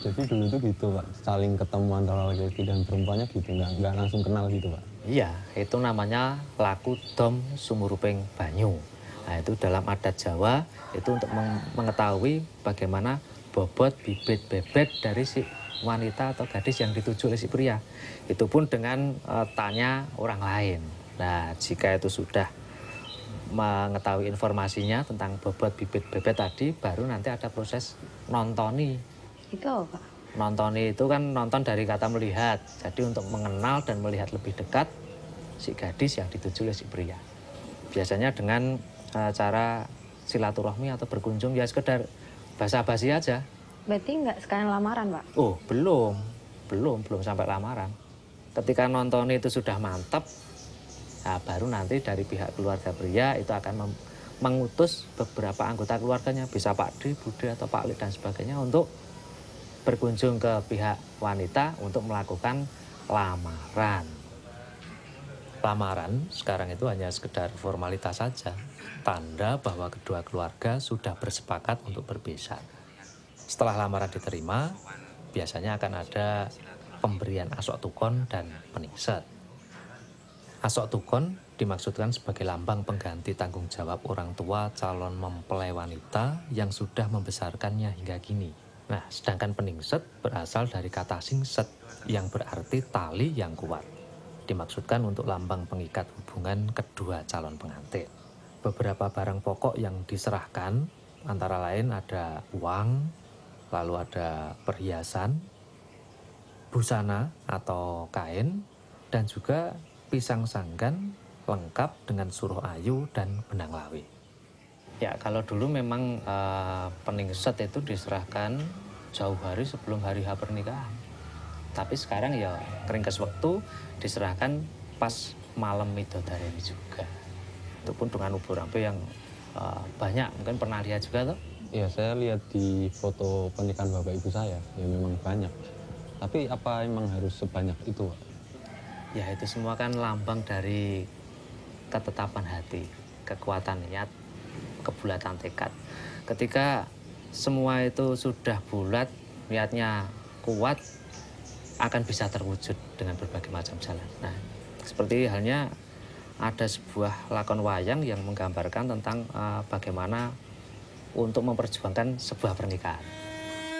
Jadi dulu tuh gitu Pak, saling ketemu antara laki-laki dan perempuannya gitu, nggak langsung kenal gitu Pak? Iya, itu namanya laku dom sumuruping banyu. Nah, itu dalam adat Jawa itu untuk mengetahui bagaimana bobot bibit bebek dari si wanita atau gadis yang dituju oleh si pria. Itu pun dengan tanya orang lain. Nah, jika itu sudah mengetahui informasinya tentang bobot bibit bebek tadi, baru nanti ada proses nontoni. Itu apa, Pak? Nontoni itu kan nonton dari kata melihat. Jadi untuk mengenal dan melihat lebih dekat si gadis yang dituju oleh si pria. Biasanya dengan cara silaturahmi atau berkunjung ya sekedar basa-basi aja. Berarti nggak sekalian lamaran, Pak? Oh, belum sampai lamaran. Ketika nonton itu sudah mantap, nah baru nanti dari pihak keluarga pria itu akan mengutus beberapa anggota keluarganya, bisa Pak D, Bude, atau Pak Lid dan sebagainya untuk berkunjung ke pihak wanita untuk melakukan lamaran. Lamaran sekarang itu hanya sekedar formalitas saja, tanda bahwa kedua keluarga sudah bersepakat untuk berpisah. Setelah lamaran diterima, biasanya akan ada pemberian asok tukon dan peningset. Asok tukon dimaksudkan sebagai lambang pengganti tanggung jawab orang tua calon mempelai wanita yang sudah membesarkannya hingga kini. Nah, sedangkan peningset berasal dari kata singset yang berarti tali yang kuat. Dimaksudkan untuk lambang pengikat hubungan kedua calon pengantin. Beberapa barang pokok yang diserahkan antara lain ada uang, lalu ada perhiasan, busana atau kain, dan juga pisang sanggan lengkap dengan suruh ayu dan benang lawe. Ya, kalau dulu memang peningset itu diserahkan jauh hari sebelum hari H pernikahan. Tapi sekarang ya keringkes waktu diserahkan pas malam midodareni juga. Itu pun dengan ubur rampe yang banyak, mungkin pernah lihat juga toh? Iya, saya lihat di foto pernikahan bapak ibu saya, ya memang banyak. Tapi apa emang harus sebanyak itu Pak? Ya itu semua kan lambang dari ketetapan hati, kekuatan niat, kebulatan tekad. Ketika semua itu sudah bulat, niatnya kuat, akan bisa terwujud dengan berbagai macam jalan. Nah, seperti halnya ada sebuah lakon wayang yang menggambarkan tentang bagaimana untuk memperjuangkan sebuah pernikahan.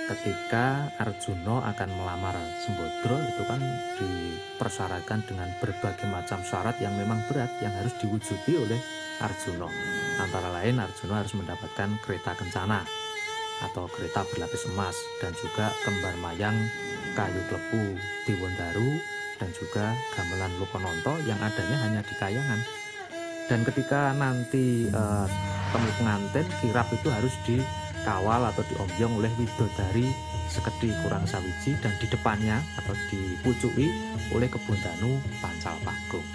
Ketika Arjuna akan melamar Sembodro itu kan dipersyaratkan dengan berbagai macam syarat yang memang berat yang harus diwujudi oleh Arjuna. Antara lain Arjuna harus mendapatkan kereta kencana atau kereta berlapis emas dan juga kembar mayang kayu klepu Diwondaru dan juga gamelan Lokononto yang adanya hanya di Kayangan. Dan ketika nanti temu pengantin, kirap itu harus dikawal atau diombyong oleh widodari sekedi kurang sawiji dan di depannya atau dipucuki oleh kebun danu Pancal Pagung.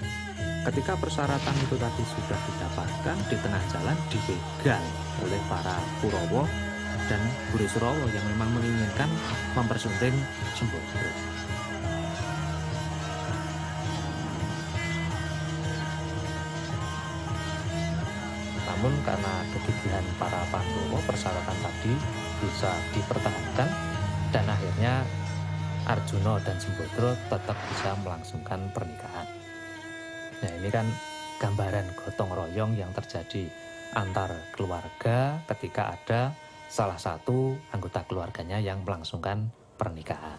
Ketika persyaratan itu tadi sudah didapatkan, di tengah jalan dibegal oleh para Kurawa dan Burisrawa yang memang menginginkan mempersunting Sembodro. Namun karena kegigihan para Pandhawa, persyaratan tadi bisa dipertahankan dan akhirnya Arjuna dan Sembodro tetap bisa melangsungkan pernikahan. Nah, ini kan gambaran gotong royong yang terjadi antar keluarga ketika ada salah satu anggota keluarganya yang melangsungkan pernikahan.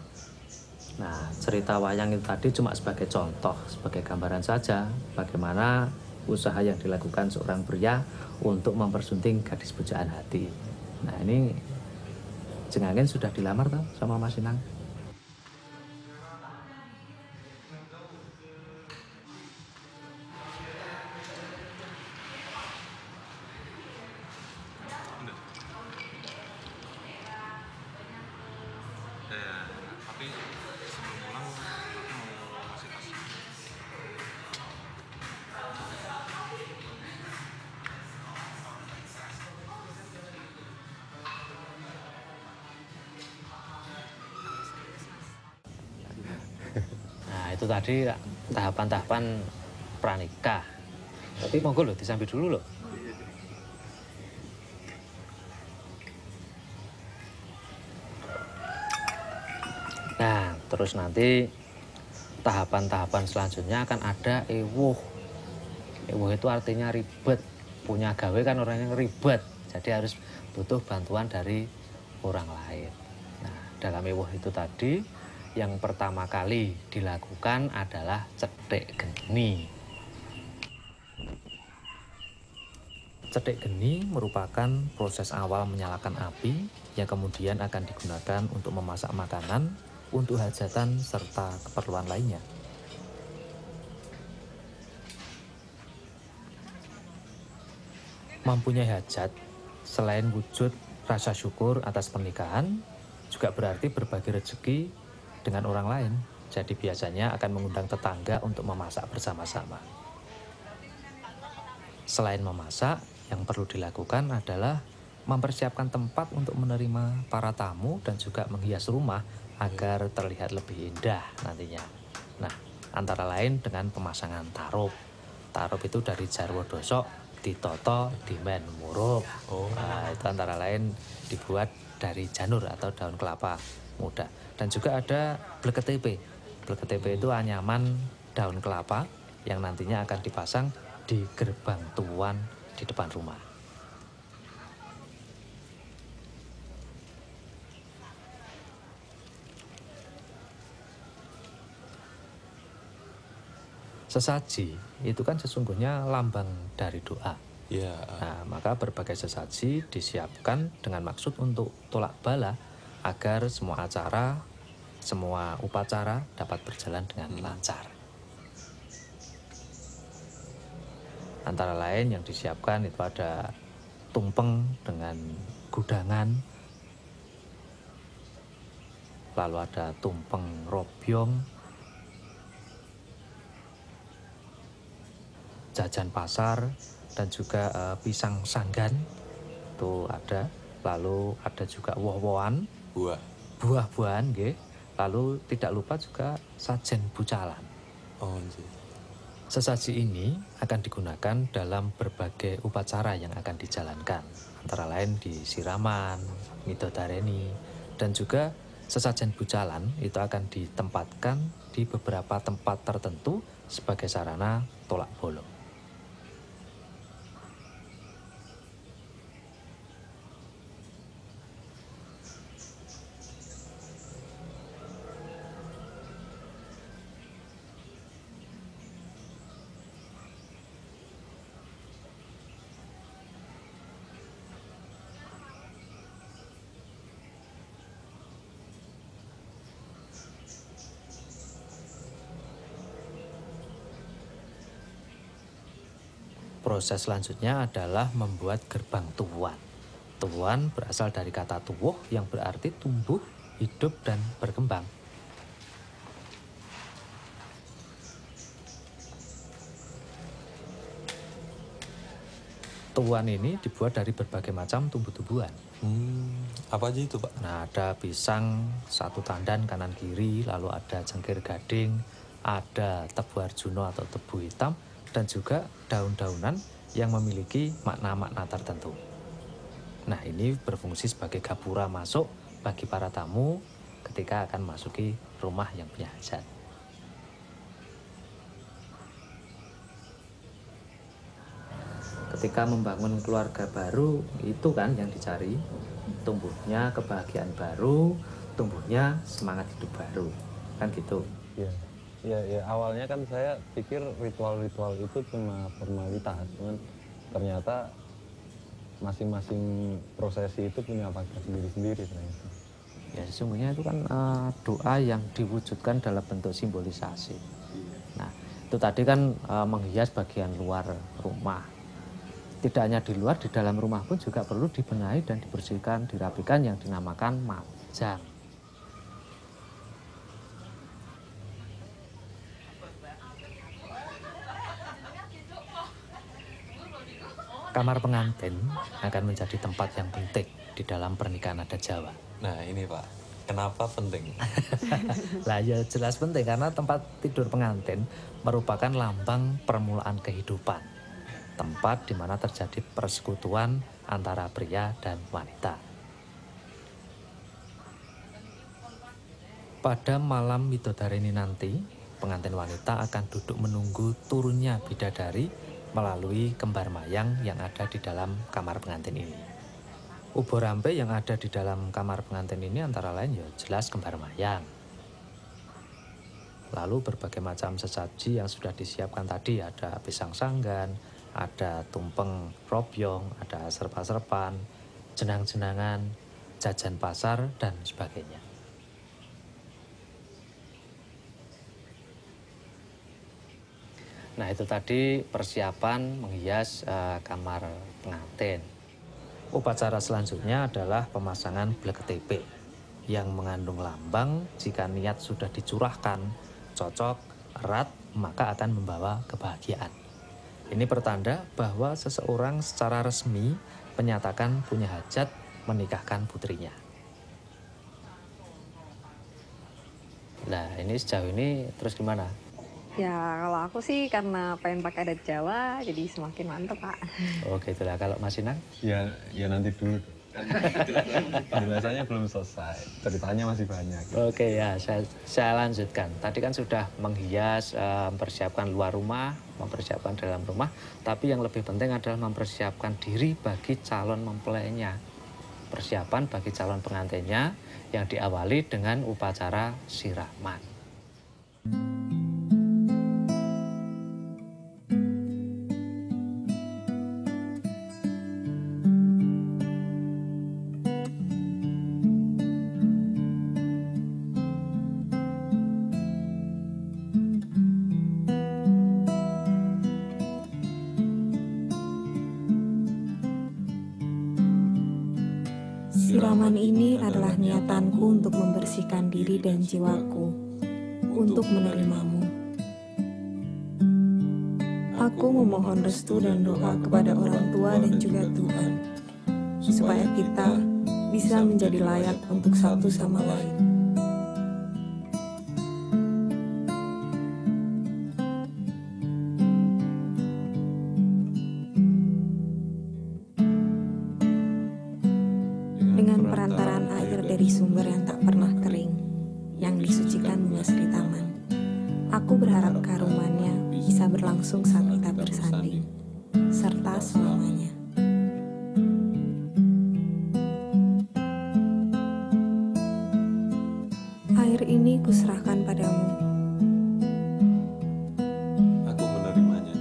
Nah, cerita wayang itu tadi cuma sebagai contoh, sebagai gambaran saja bagaimana usaha yang dilakukan seorang pria untuk mempersunting gadis pujaan hati. Nah, ini Jengangen sudah dilamar toh sama Mas Inang? Tapi sebelum pulang aku mau kasih tas. Nah, itu tadi tahapan-tahapan pranikah. Tapi monggo loh disambi dulu loh. Terus nanti tahapan-tahapan selanjutnya akan ada ewuh. Ewuh itu artinya ribet. Punya gawe kan orangnya ribet. Jadi harus butuh bantuan dari orang lain. Nah, dalam ewuh itu tadi yang pertama kali dilakukan adalah cethek geni. Cethek geni merupakan proses awal menyalakan api yang kemudian akan digunakan untuk memasak makanan, untuk hajatan serta keperluan lainnya. Mempunyai hajat, selain wujud rasa syukur atas pernikahan, juga berarti berbagi rezeki dengan orang lain. Jadi biasanya akan mengundang tetangga untuk memasak bersama-sama. Selain memasak, yang perlu dilakukan adalah mempersiapkan tempat untuk menerima para tamu dan juga menghias rumah agar terlihat lebih indah nantinya. Nah, antara lain dengan pemasangan tarup. Tarup itu dari jarwo dosok, ditoto, dimen murup. Nah, itu antara lain dibuat dari janur atau daun kelapa muda. Dan juga ada bleketepe. Bleketepe itu anyaman daun kelapa yang nantinya akan dipasang di gerbang tuan di depan rumah. Sesaji itu kan sesungguhnya lambang dari doa. Ya. Nah, maka berbagai sesaji disiapkan dengan maksud untuk tolak bala agar semua acara, semua upacara dapat berjalan dengan lancar. Antara lain yang disiapkan itu ada tumpeng dengan gudangan, lalu ada tumpeng robyong, jajan pasar, dan juga pisang sanggan itu ada. Lalu ada juga woh-wohan, buah-buahan, nggih. Lalu tidak lupa juga sajen bucalan. Oh, nggih. Sesaji ini akan digunakan dalam berbagai upacara yang akan dijalankan, antara lain di siraman, midodareni, dan juga sesajen bucalan itu akan ditempatkan di beberapa tempat tertentu sebagai sarana tolak bolo. Proses selanjutnya adalah membuat gerbang tuan. Tuan berasal dari kata tuwuh yang berarti tumbuh, hidup, dan berkembang. Tuan ini dibuat dari berbagai macam tumbuh-tumbuhan. Apa aja itu, Pak? Nah, ada pisang, satu tandan kanan kiri, lalu ada cengkir gading, ada tebu arjuno atau tebu hitam, dan juga daun-daunan yang memiliki makna-makna tertentu. Nah, ini berfungsi sebagai gapura masuk bagi para tamu ketika akan masuki rumah yang punya hajat. Ketika membangun keluarga baru, itu kan yang dicari, tumbuhnya kebahagiaan baru, tumbuhnya semangat hidup baru, kan gitu. Ya, awalnya kan saya pikir ritual-ritual itu cuma formalitas, cuman ternyata masing-masing prosesi itu punya makna sendiri-sendiri ternyata. Ya, sesungguhnya itu kan doa yang diwujudkan dalam bentuk simbolisasi. Nah, itu tadi kan menghias bagian luar rumah. Tidak hanya di luar, di dalam rumah pun juga perlu dibenahi dan dibersihkan, dirapikan yang dinamakan majang. Kamar pengantin akan menjadi tempat yang penting di dalam pernikahan adat Jawa. Nah, ini Pak, kenapa penting? Lah ya jelas penting karena tempat tidur pengantin merupakan lambang permulaan kehidupan. Tempat di mana terjadi persekutuan antara pria dan wanita. Pada malam Midodareni nanti, pengantin wanita akan duduk menunggu turunnya bidadari melalui kembar mayang yang ada di dalam kamar pengantin ini. Ubur rampe yang ada di dalam kamar pengantin ini antara lain ya jelas kembar mayang. Lalu berbagai macam sesaji yang sudah disiapkan tadi, ada pisang sanggan, ada tumpeng robyong, ada serpa-serpan, jenang-jenangan, jajan pasar, dan sebagainya. Nah, itu tadi persiapan menghias kamar pengantin. Upacara selanjutnya adalah pemasangan bleketebe yang mengandung lambang jika niat sudah dicurahkan, cocok, erat, maka akan membawa kebahagiaan. Ini pertanda bahwa seseorang secara resmi menyatakan punya hajat menikahkan putrinya. Nah, ini sejauh ini terus gimana? Ya kalau aku sih karena pengen pakai adat Jawa, jadi semakin mantep Pak. Oh gitu lah, kalau Mas Inang? Ya nanti dulu. Penjelasannya belum selesai, ceritanya masih banyak. Oke ya, saya lanjutkan. Tadi kan sudah menghias, mempersiapkan luar rumah, mempersiapkan dalam rumah, tapi yang lebih penting adalah mempersiapkan diri bagi calon mempelainya. Persiapan bagi calon pengantinnya yang diawali dengan upacara siraman. Siraman ini adalah niatanku untuk membersihkan diri dan jiwaku, untuk menerimamu. Aku memohon restu dan doa kepada orang tua dan juga Tuhan, supaya kita bisa menjadi layak untuk satu sama lain. Dengan perantaraan air dari sumber yang tak pernah kering, yang disucikan bunga sri taman, aku berharap karumannya bisa berlangsung saat kita bersanding, serta selamanya. Air ini kuserahkan padamu. Aku menerimanya.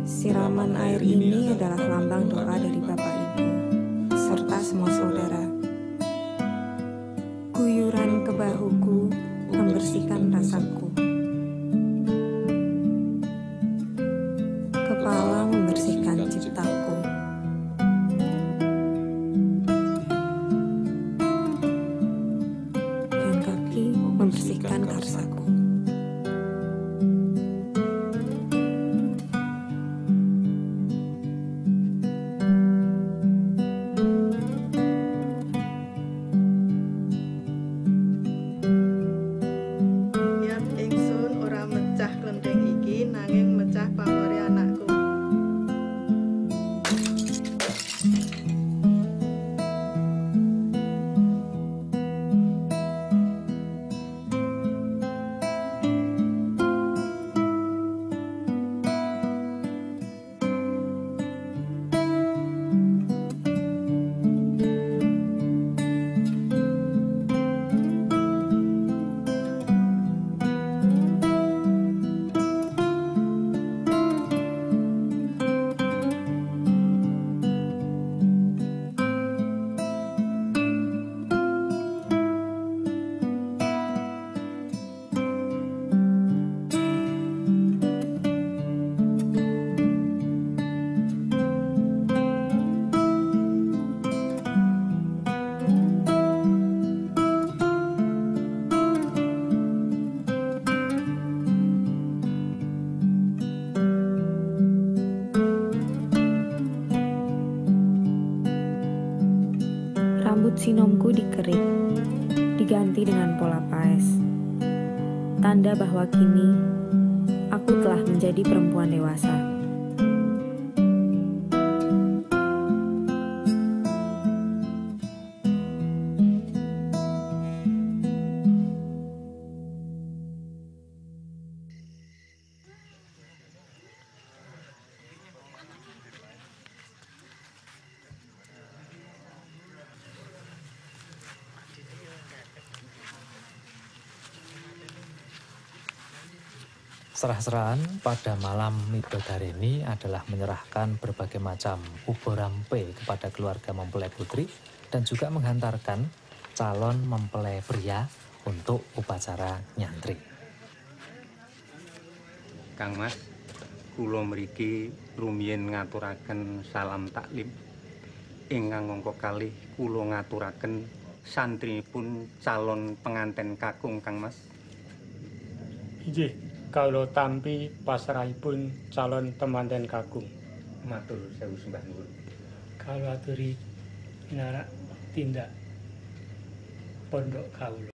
Siraman air ini adalah lambang doa dari Bapak Ibu, serta semua saudara. Guyuran ke bahuku membersihkan rasaku. Kepala membersihkan ciptaku. Dan kaki membersihkan karsaku. Sinomku dikerik, diganti dengan pola paes. Tanda bahwa kini aku telah menjadi perempuan dewasa. Serah-serahan pada malam Midodareni adalah menyerahkan berbagai macam ubo rampe kepada keluarga mempelai putri dan juga menghantarkan calon mempelai pria untuk upacara nyantri. Kang Mas, kula mriki rumiyin ngaturaken salam taklim. Ingkang angka kalih kula ngaturaken santrinipun calon penganten kakung Kang Mas. Inggih. Kawula tampi pasrahipun calon temanten kakung. Matur sewu sembah nuwun. Kawula aturi narak tindak pondok kawula.